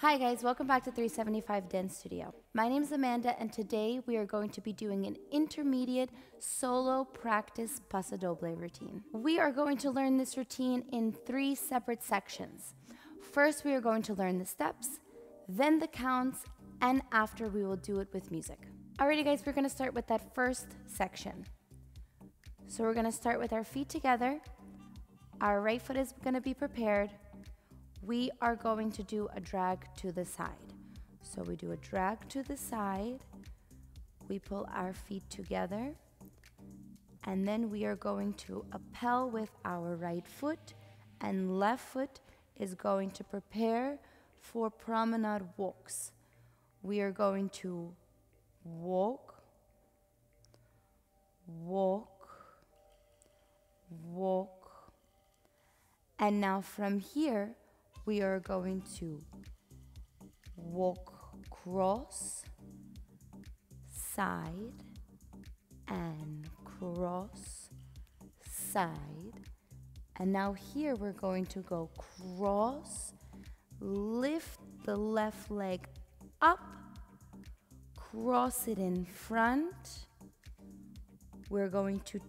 Hi guys, welcome back to 375 Dance Studio. My name is Amanda and today we are going to be doing an intermediate solo practice Paso Doble routine. We are going to learn this routine in 3 separate sections. First, we are going to learn the steps, then the counts, and after we will do it with music. Alrighty guys, we're gonna start with that first section. So we're gonna start with our feet together. Our right foot is gonna be prepared. We are going to do a drag to the side. So we do a drag to the side, we pull our feet together, and then we are going to appel with our right foot, and left foot is going to prepare for promenade walks. We are going to walk, walk, walk, and now from here, we are going to walk cross, side, and cross, side. And now here we're going to go cross, lift the left leg up, cross it in front. We're going to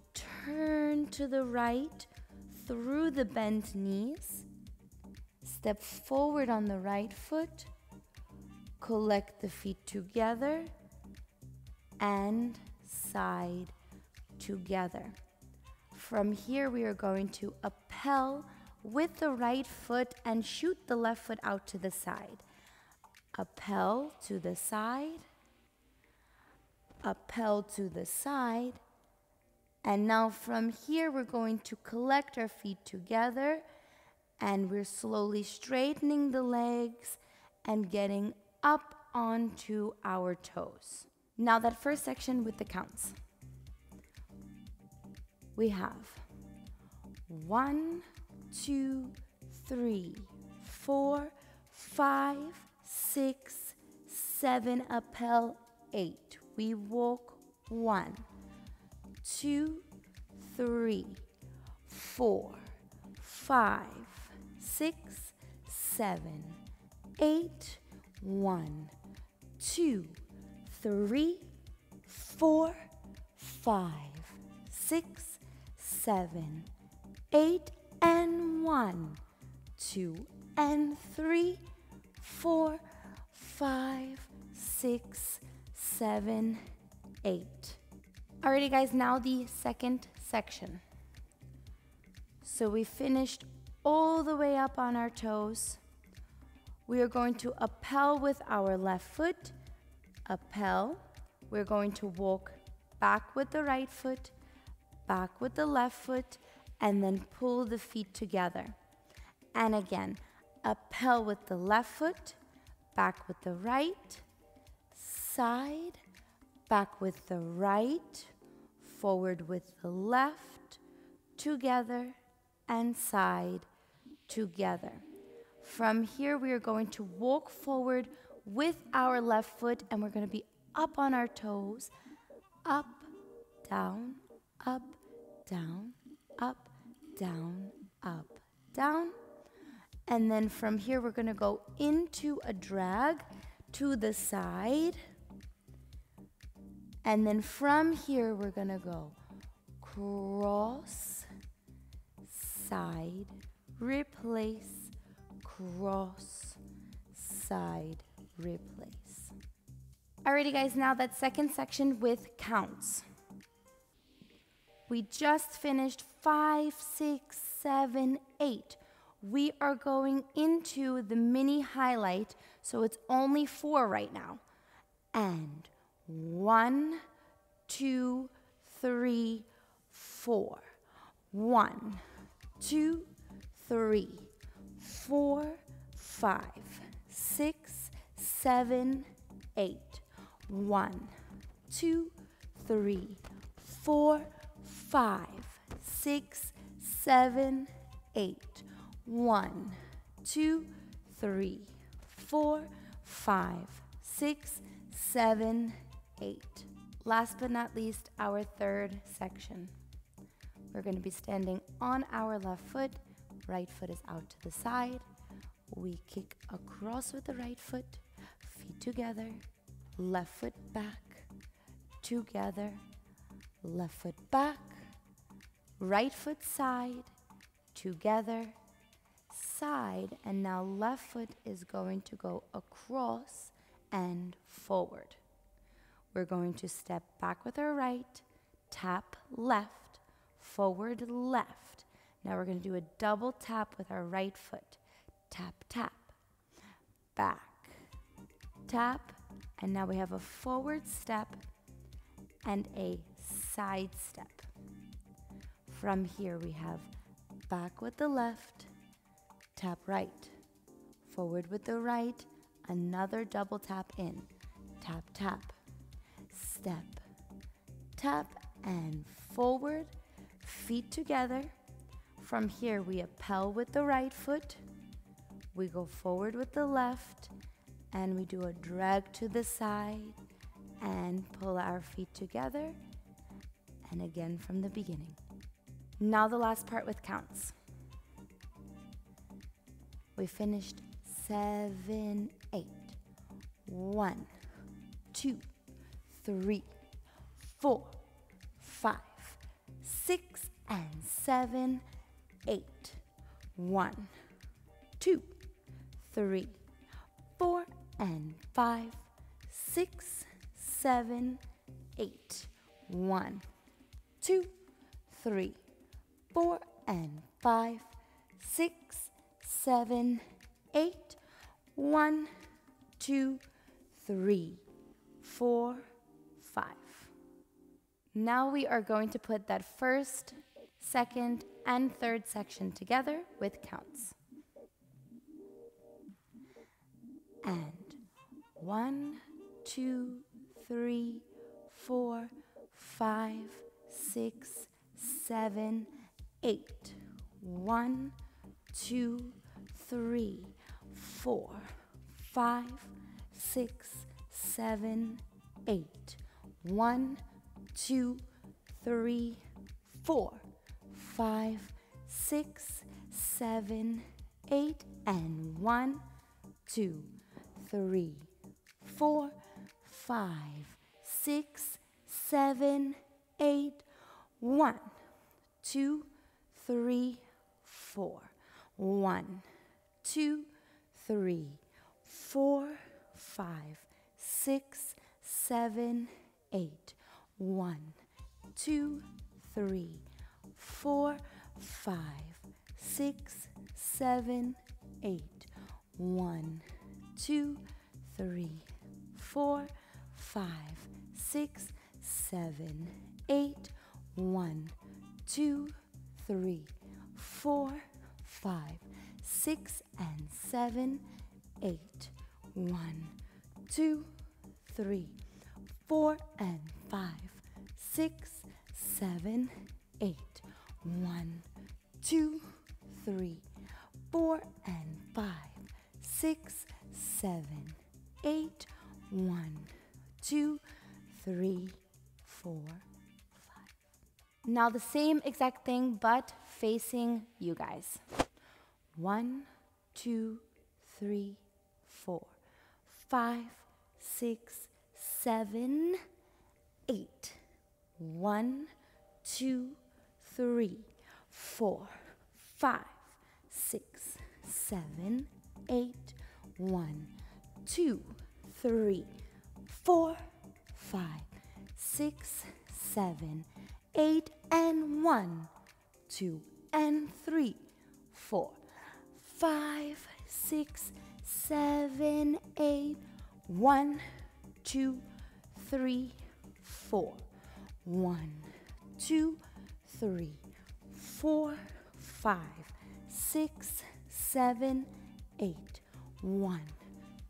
turn to the right through the bent knees. Step forward on the right foot, collect the feet together, and side together. From here, we are going to appel with the right foot and shoot the left foot out to the side. Appel to the side, appel to the side, and now from here, we're going to collect our feet together, and we're slowly straightening the legs and getting up onto our toes. Now that first section with the counts. We have 1, 2, 3, 4, 5, 6, 7, appel, 8. We walk 1, 2, 3, 4, 5, 6, 7, 8, 1, 2, 3, 4, 5, 6, 7, 8, and 1, 2, and 3, 4, 5, 6, 7, 8. Alrighty guys, now the second section. So we finished all the way up on our toes. We are going to appel with our left foot, appel. We're going to walk back with the right foot, back with the left foot, and then pull the feet together. And again, appel with the left foot, back with the right, side, back with the right, forward with the left, together, and side, together. From here, we are going to walk forward with our left foot, and we're going to be up on our toes, up, down, up, down, up, down, up, down. And then from here, we're going to go into a drag to the side. And then from here, we're going to go cross, side, replace, cross, side, replace. Alrighty guys, now that second section with counts. We just finished 5, 6, 7, 8. We are going into the mini highlight, so it's only 4 right now. And 1, 2, 3, 4. 1, 2, 3, 4, 5, 6, 7, 8. 1, 2, 3, 4, 5, 6, 7, 8. 1, 2, 3, 4, 5, 6, 7, 8. Last but not least, our third section. We're going to be standing on our left foot. Right foot is out to the side. We kick across with the right foot, feet together, left foot back, together, left foot back, right foot side, together, side, and now left foot is going to go across and forward. We're going to step back with our right, tap left, forward left. Now we're going to do a double tap with our right foot. Tap, tap, back, tap, and now we have a forward step and a side step. From here we have back with the left, tap right, forward with the right, another double tap in, tap, tap, step, tap, and forward, feet together. From here we appel with the right foot, we go forward with the left, and we do a drag to the side and pull our feet together, and again from the beginning. Now the last part with counts. We finished 7, 8. 1, 2, 3, 4, 5, 6, and 7, 8. 1, 2, 3, 4, and 5, 6, 7, 8. 1, 2, 3, 4, and 5, 6, 7, 8. 1, 2, 3, 4, 5. Now we are going to put that first, second, and third section together with counts. And 1, 2, 3, 4, 5, 6, 7, 8. 1, 2, 3, 4, 5, 6, 7, 8. 1, 2, 3, 4, 5, 6, 7, 8, and 1, 2, 3, 4, 5, 6, 7, 8. 1, 2, 3, 4. 1, 2, 3, 4, 5, 6, 7, 8. 1, 2, 3, 4, 5, 6, 7, 8. 1, 2, 3, 4, 5, 6, 7, 8. 1, 2, 3, 4, 5, 6, and 7, 8. 1, 2, 3, 4, and 5, 6, 7, 8. 1, 2, 3, 4, and 5, 6, 7, 8. 1, 2, 3, 4, 5. Now the same exact thing, but facing you guys. 1, 2, 3, 4, 5, 6, 7, 8. 1, 2, 3, 4, 5, 6, 7, 8. 1, 2, 3, 4, 5, 6, 7, 8, and 1, 2, and 3, 4, 5, 6, 7, 8. 1, 2, 3, 4. 1, 2, 3, 4, 5, 6, 7, 8. 1,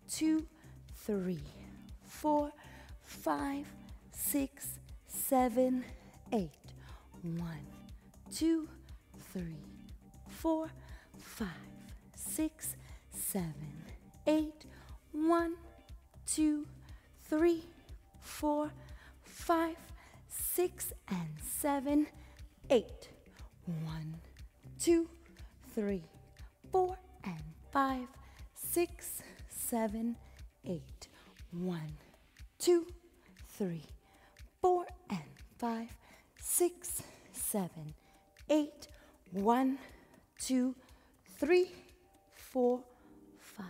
2, 3, 4, 5, 6, 7, 8. 1, 2, 3, 4, 5, 6, 7, 8. 1, 2, 3, 4, 5, 6, and 7, 8. 1, 2, 3, 4, and 5, 6, 7, 8. 1, 2, 3, 4, and 5, 6, 7, 8. 1, 2, 3, 4, 5.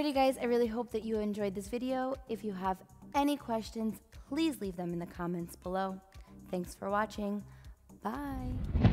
Alrighty guys, I really hope that you enjoyed this video. If you have any questions, please leave them in the comments below. Thanks for watching. Bye.